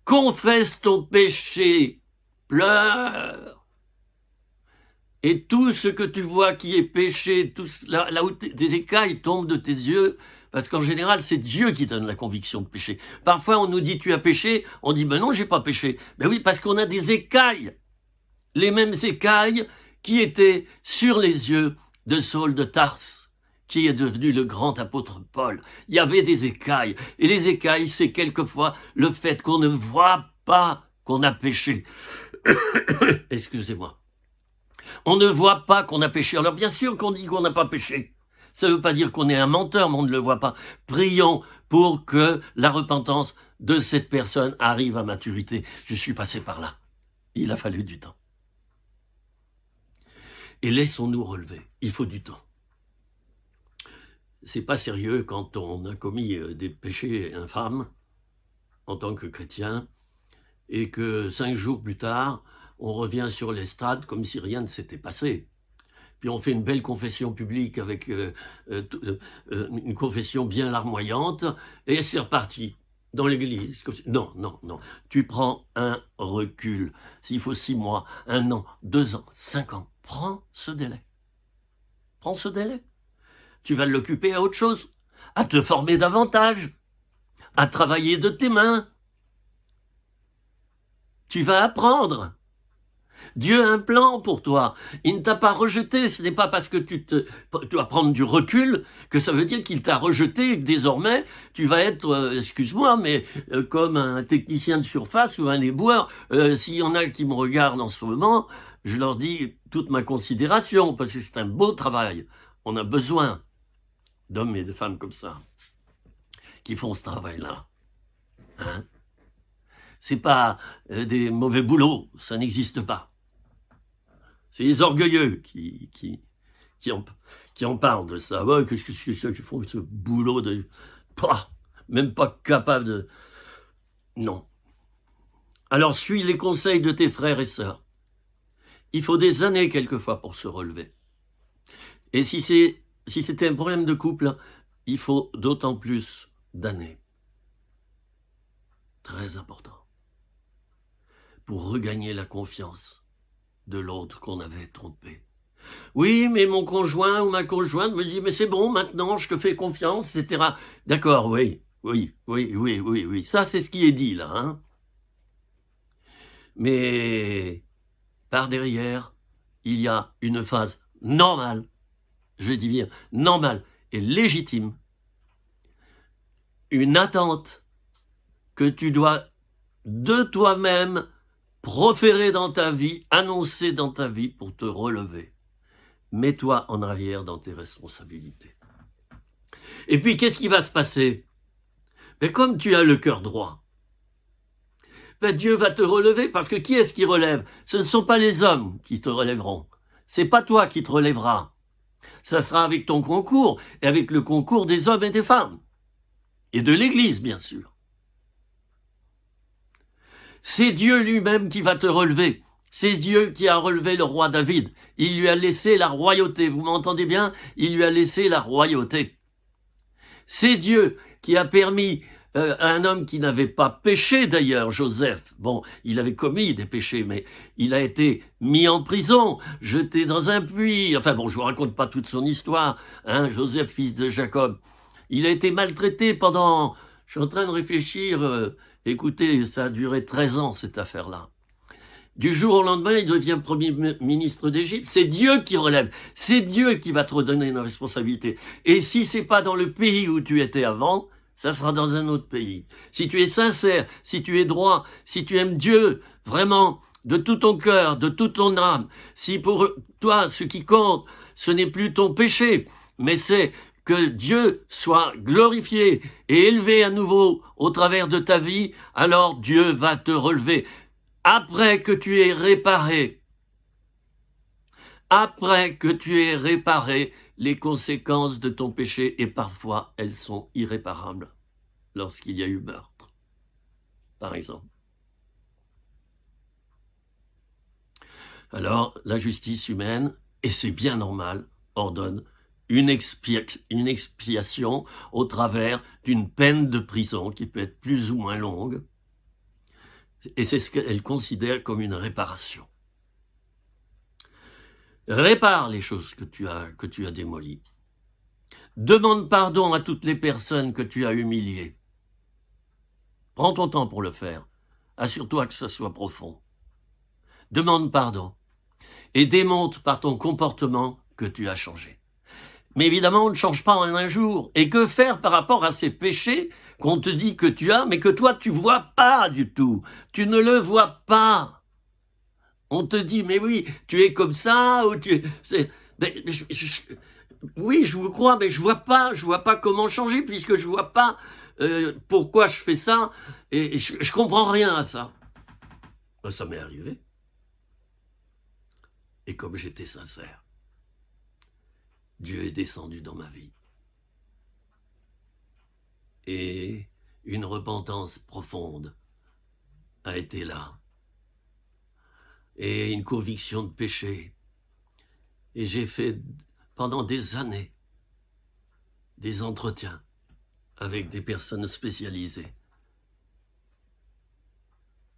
Confesse ton péché, pleure. Et tout ce que tu vois qui est péché, là où tes écailles tombent de tes yeux, Parce qu'en général, c'est Dieu qui donne la conviction de péché. Parfois, on nous dit, tu as péché. On dit, ben non, j'ai pas péché. Ben oui, parce qu'on a des écailles. Les mêmes écailles qui étaient sur les yeux de Saul de Tarse, qui est devenu le grand apôtre Paul. Il y avait des écailles. Et les écailles, c'est quelquefois le fait qu'on ne voit pas qu'on a péché. Excusez-moi. On ne voit pas qu'on a péché. Alors bien sûr qu'on dit qu'on n'a pas péché. Ça ne veut pas dire qu'on est un menteur, mais on ne le voit pas. Prions pour que la repentance de cette personne arrive à maturité. Je suis passé par là. Il a fallu du temps. Et laissons-nous relever. Il faut du temps. C'est pas sérieux quand on a commis des péchés infâmes en tant que chrétien et que 5 jours plus tard, on revient sur l'estrade comme si rien ne s'était passé. Puis on fait une belle confession publique avec une confession bien larmoyante, et c'est reparti dans l'église. Non, non, non. Tu prends un recul. S'il faut 6 mois, 1 an, 2 ans, 5 ans, prends ce délai. Prends ce délai. Tu vas l'occuper à autre chose, à te former davantage, à travailler de tes mains. Tu vas apprendre. Dieu a un plan pour toi. Il ne t'a pas rejeté. Ce n'est pas parce que tu dois prendre du recul que ça veut dire qu'il t'a rejeté et que désormais tu vas être, excuse-moi, mais comme un technicien de surface ou un éboueur. S'il y en a qui me regardent en ce moment, je leur dis toute ma considération parce que c'est un beau travail. On a besoin d'hommes et de femmes comme ça qui font ce travail-là. Hein? C'est pas des mauvais boulots, ça n'existe pas. C'est les orgueilleux qui en parlent de ça. Ouais, qu'est-ce que c'est ça qui font ce boulot de... même pas capable de... Non. Alors suis les conseils de tes frères et sœurs. Il faut des années quelquefois pour se relever. Et si c'était un problème de couple, il faut d'autant plus d'années. Très important. Pour regagner la confiance de l'autre qu'on avait trompé. Oui, mais mon conjoint ou ma conjointe me dit, mais c'est bon, maintenant, je te fais confiance, etc. D'accord, oui. Ça, c'est ce qui est dit, là. Hein. Mais par derrière, il y a une phase normale, je dis bien normale et légitime, une attente que tu dois de toi-même proférer dans ta vie, annoncer dans ta vie pour te relever. Mets-toi en arrière dans tes responsabilités. Et puis, qu'est-ce qui va se passer? Ben, comme tu as le cœur droit, ben, Dieu va te relever, parce que qui est-ce qui relève? Ce ne sont pas les hommes qui te relèveront. C'est pas toi qui te relèveras. Ça sera avec ton concours et avec le concours des hommes et des femmes. Et de l'Église, bien sûr. C'est Dieu lui-même qui va te relever. C'est Dieu qui a relevé le roi David. Il lui a laissé la royauté. Vous m'entendez bien? Il lui a laissé la royauté. C'est Dieu qui a permis à un homme qui n'avait pas péché d'ailleurs, Joseph. Bon, il avait commis des péchés, mais il a été mis en prison, jeté dans un puits. Enfin bon, je vous raconte pas toute son histoire. Hein, Joseph, fils de Jacob. Il a été maltraité pendant... Je suis en train de réfléchir... Écoutez, ça a duré 13 ans, cette affaire-là. Du jour au lendemain, il devient premier ministre d'Égypte. C'est Dieu qui relève. C'est Dieu qui va te redonner une responsabilité. Et si c'est pas dans le pays où tu étais avant, ça sera dans un autre pays. Si tu es sincère, si tu es droit, si tu aimes Dieu vraiment de tout ton cœur, de toute ton âme, si pour toi, ce qui compte, ce n'est plus ton péché, mais c'est que Dieu soit glorifié et élevé à nouveau au travers de ta vie, alors Dieu va te relever. Après que tu aies réparé les conséquences de ton péché, et parfois elles sont irréparables lorsqu'il y a eu meurtre, par exemple. Alors, la justice humaine, et c'est bien normal, ordonne une expiation au travers d'une peine de prison qui peut être plus ou moins longue. Et c'est ce qu'elle considère comme une réparation. Répare les choses que tu as démolies. Demande pardon à toutes les personnes que tu as humiliées. Prends ton temps pour le faire. Assure-toi que ce soit profond. Demande pardon et démontre par ton comportement que tu as changé. Mais évidemment, on ne change pas en un jour. Et que faire par rapport à ces péchés qu'on te dit que tu as, mais que toi, tu ne vois pas du tout. Tu ne le vois pas. On te dit, mais oui, tu es comme ça, ou tu... oui, je vous crois, mais je vois pas comment changer, puisque je vois pas pourquoi je fais ça, et je comprends rien à ça. Ça m'est arrivé. Et comme j'étais sincère, Dieu est descendu dans ma vie. Et une repentance profonde a été là. Et une conviction de péché. Et j'ai fait pendant des années des entretiens avec des personnes spécialisées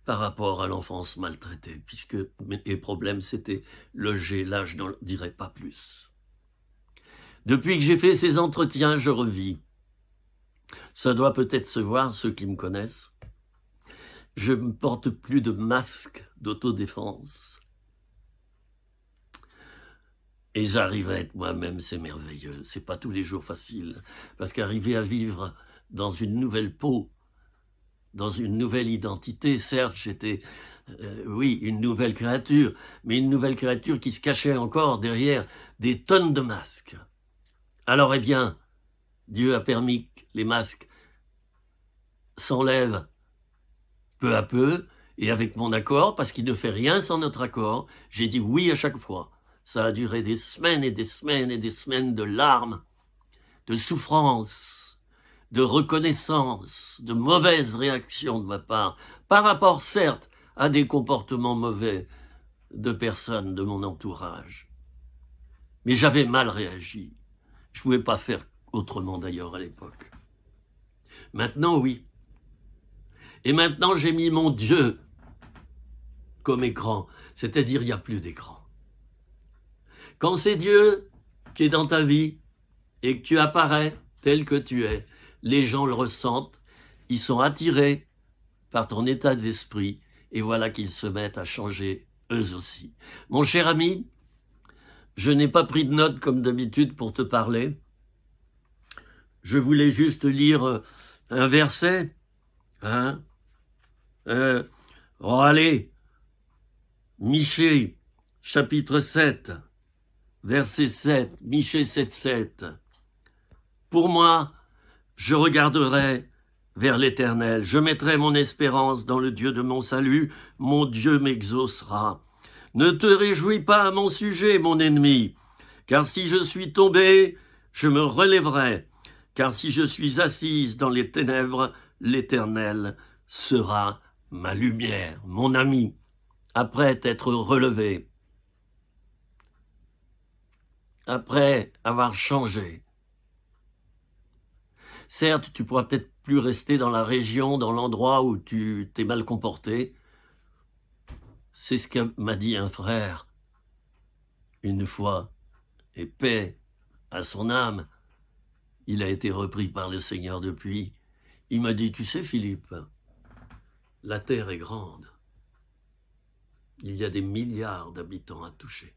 par rapport à l'enfance maltraitée, puisque les problèmes c'était logé, là je n'en dirai pas plus. Depuis que j'ai fait ces entretiens, je revis. Ça doit peut-être se voir, ceux qui me connaissent. Je ne porte plus de masque d'autodéfense. Et j'arrive à être moi-même, c'est merveilleux. C'est pas tous les jours facile. Parce qu'arriver à vivre dans une nouvelle peau, dans une nouvelle identité, certes, j'étais, oui, une nouvelle créature, mais une nouvelle créature qui se cachait encore derrière des tonnes de masques. Alors, eh bien, Dieu a permis que les masques s'enlèvent peu à peu, et avec mon accord, parce qu'il ne fait rien sans notre accord, j'ai dit oui à chaque fois. Ça a duré des semaines et des semaines et des semaines de larmes, de souffrances, de reconnaissance, de mauvaises réactions de ma part, par rapport certes à des comportements mauvais de personnes de mon entourage. Mais j'avais mal réagi. Je ne pouvais pas faire autrement d'ailleurs à l'époque. Maintenant, oui. Et maintenant, j'ai mis mon Dieu comme écran, c'est-à-dire il n'y a plus d'écran. Quand c'est Dieu qui est dans ta vie et que tu apparais tel que tu es, les gens le ressentent, ils sont attirés par ton état d'esprit et voilà qu'ils se mettent à changer eux aussi. Mon cher ami, je n'ai pas pris de notes comme d'habitude pour te parler. Je voulais juste lire un verset. Oh allez, Michée, chapitre 7, verset 7, Michée 7, 7. Pour moi, je regarderai vers l'Éternel. Je mettrai mon espérance dans le Dieu de mon salut. Mon Dieu m'exaucera. Ne te réjouis pas à mon sujet, mon ennemi, car si je suis tombé, je me relèverai. Car si je suis assise dans les ténèbres, l'Éternel sera ma lumière, mon ami, après t'être relevé, après avoir changé. Certes, tu pourras peut-être plus rester dans la région, dans l'endroit où tu t'es mal comporté. C'est ce que m'a dit un frère une fois, et paix à son âme. Il a été repris par le Seigneur depuis. Il m'a dit, tu sais Philippe, la terre est grande. Il y a des milliards d'habitants à toucher.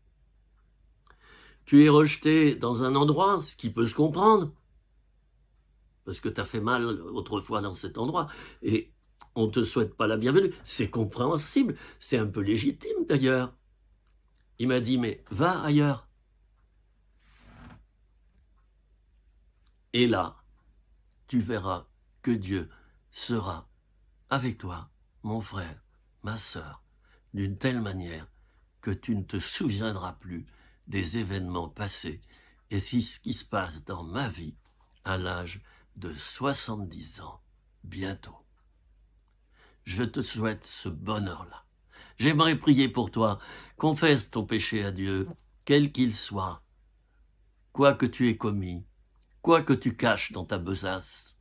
Tu es rejeté dans un endroit, ce qui peut se comprendre, parce que tu as fait mal autrefois dans cet endroit, et on ne te souhaite pas la bienvenue. C'est compréhensible, c'est un peu légitime d'ailleurs. Il m'a dit, mais va ailleurs. Et là, tu verras que Dieu sera avec toi, mon frère, ma sœur, d'une telle manière que tu ne te souviendras plus des événements passés. Et c'est ce qui se passe dans ma vie à l'âge de 70 ans, bientôt. Je te souhaite ce bonheur-là. J'aimerais prier pour toi. Confesse ton péché à Dieu, quel qu'il soit, quoi que tu aies commis, quoi que tu caches dans ta besace,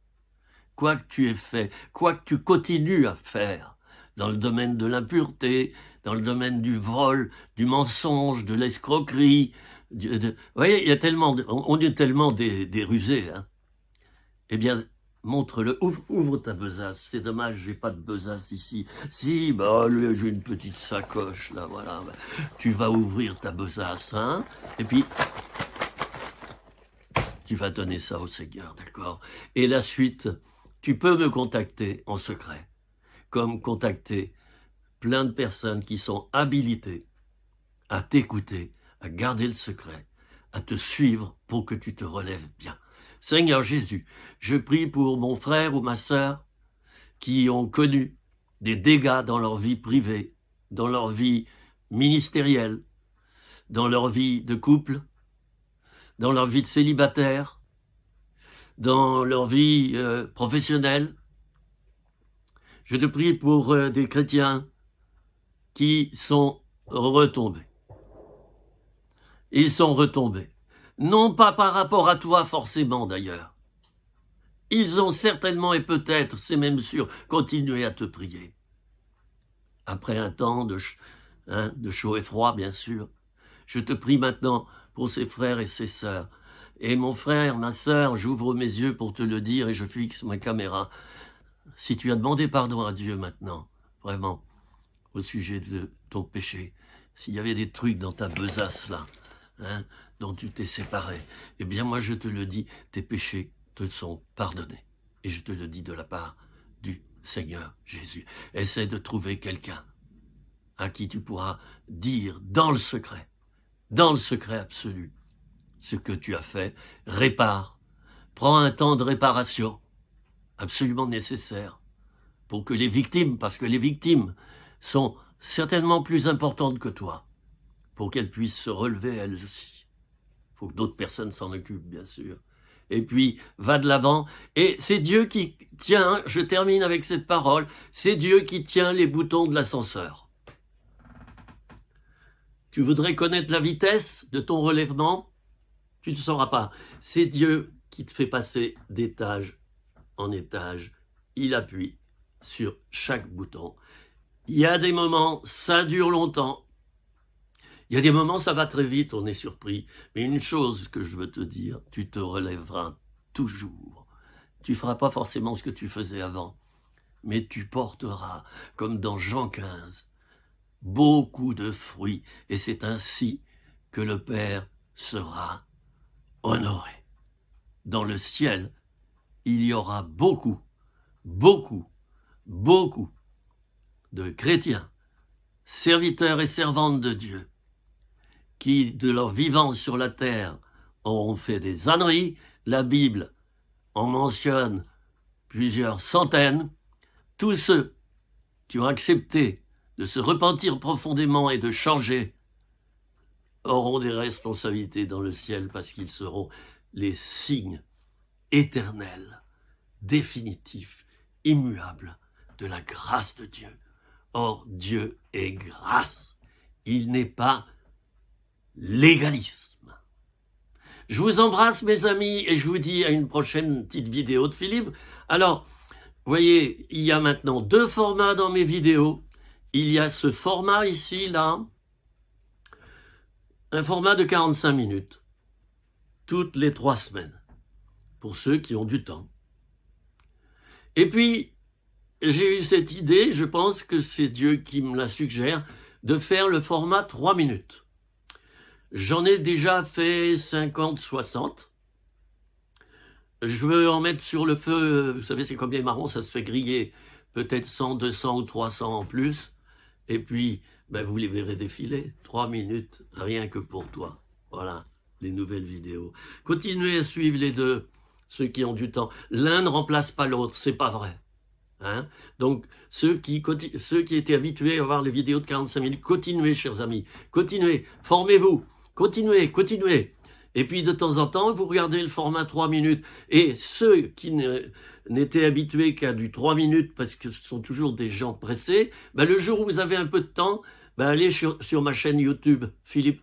quoi que tu aies fait, quoi que tu continues à faire, dans le domaine de l'impureté, dans le domaine du vol, du mensonge, de l'escroquerie, Vous voyez, il y a tellement, on est tellement des rusés, hein. Eh bien, montre-le, ouvre ta besace. C'est dommage, j'ai pas de besace ici. Si, bah, j'ai une petite sacoche, là, voilà. Bah, tu vas ouvrir ta besace, hein, et puis tu vas donner ça au Seigneur, d'accord? Et la suite, tu peux me contacter en secret, comme contacter plein de personnes qui sont habilitées à t'écouter, à garder le secret, à te suivre pour que tu te relèves bien. Seigneur Jésus, je prie pour mon frère ou ma sœur qui ont connu des dégâts dans leur vie privée, dans leur vie ministérielle, dans leur vie de couple, dans leur vie de célibataire, dans leur vie professionnelle. Je te prie pour des chrétiens qui sont retombés. Ils sont retombés. Non pas par rapport à toi forcément d'ailleurs. Ils ont certainement et peut-être, c'est même sûr, continué à te prier. Après un temps de chaud et froid, bien sûr. Je te prie maintenant pour ces frères et ces sœurs. Et mon frère, ma sœur, j'ouvre mes yeux pour te le dire et je fixe ma caméra. Si tu as demandé pardon à Dieu maintenant, vraiment, au sujet de ton péché, s'il y avait des trucs dans ta besace là, hein, dont tu t'es séparé, eh bien moi je te le dis, tes péchés te sont pardonnés. Et je te le dis de la part du Seigneur Jésus. Essaie de trouver quelqu'un à qui tu pourras dire dans le secret absolu, ce que tu as fait. Répare. Prends un temps de réparation absolument nécessaire pour que les victimes, parce que les victimes sont certainement plus importantes que toi, pour qu'elles puissent se relever elles aussi. Il faut que d'autres personnes s'en occupent, bien sûr. Et puis, va de l'avant. Et c'est Dieu qui tient, je termine avec cette parole, c'est Dieu qui tient les boutons de l'ascenseur. Tu voudrais connaître la vitesse de ton relèvement? Tu ne sauras pas. C'est Dieu qui te fait passer d'étage en étage. Il appuie sur chaque bouton. Il y a des moments, ça dure longtemps. Il y a des moments, ça va très vite, on est surpris. Mais une chose que je veux te dire, tu te relèveras toujours. Tu ne feras pas forcément ce que tu faisais avant, mais tu porteras, comme dans Jean 15, beaucoup de fruits. Et c'est ainsi que le Père sera honoré. Dans le ciel, il y aura beaucoup, beaucoup, beaucoup de chrétiens, serviteurs et servantes de Dieu, qui, de leur vivance sur la terre, auront fait des âneries. La Bible en mentionne plusieurs centaines. Tous ceux qui ont accepté de se repentir profondément et de changer auront des responsabilités dans le ciel parce qu'ils seront les signes éternels, définitifs, immuables de la grâce de Dieu. Or, Dieu est grâce. Il n'est pas légalisme. Je vous embrasse, mes amis, et je vous dis à une prochaine petite vidéo de Philippe. Alors, vous voyez, il y a maintenant 2 formats dans mes vidéos. Il y a ce format ici, là, un format de 45 minutes, toutes les 3 semaines, pour ceux qui ont du temps. Et puis, j'ai eu cette idée, je pense que c'est Dieu qui me la suggère, de faire le format 3 minutes. J'en ai déjà fait 50, 60. Je veux en mettre sur le feu, vous savez, c'est comme les marrons, ça se fait griller, peut-être 100, 200 ou 300 en plus. Et puis, vous les verrez défiler, 3 minutes, rien que pour toi. Voilà, les nouvelles vidéos. Continuez à suivre les deux, ceux qui ont du temps. L'un ne remplace pas l'autre, c'est pas vrai. Hein? Donc, ceux qui étaient habitués à voir les vidéos de 45 minutes, continuez, chers amis, continuez, formez-vous, continuez. Et puis, de temps en temps, vous regardez le format 3 minutes. Et ceux qui n'étaient habitués qu'à du 3 minutes, parce que ce sont toujours des gens pressés, le jour où vous avez un peu de temps, allez sur ma chaîne YouTube, Philippe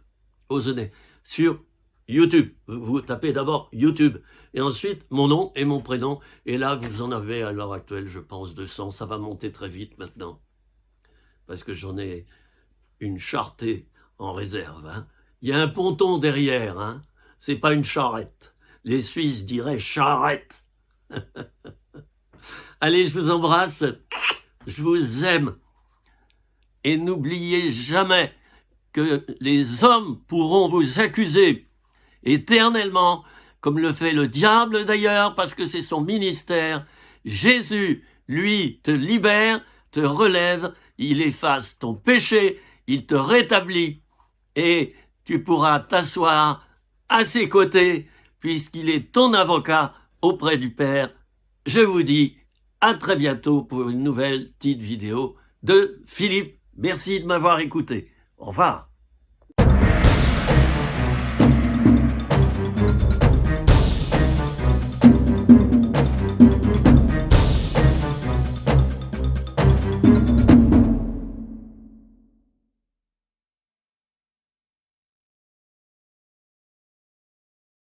Ozenet, sur YouTube. Vous tapez d'abord YouTube, et ensuite mon nom et mon prénom. Et là, vous en avez à l'heure actuelle, je pense, 200. Ça va monter très vite maintenant, parce que j'en ai une chartée en réserve. Hein. Il y a un ponton derrière, hein. C'est pas une charrette. Les Suisses diraient charrette. Allez, je vous embrasse. Je vous aime. Et n'oubliez jamais que les hommes pourront vous accuser éternellement, comme le fait le diable d'ailleurs, parce que c'est son ministère. Jésus, lui, te libère, te relève, il efface ton péché, il te rétablit, et tu pourras t'asseoir à ses côtés, puisqu'il est ton avocat auprès du Père. Je vous dis à très bientôt pour une nouvelle petite vidéo de Philippe. Merci de m'avoir écouté. Au revoir.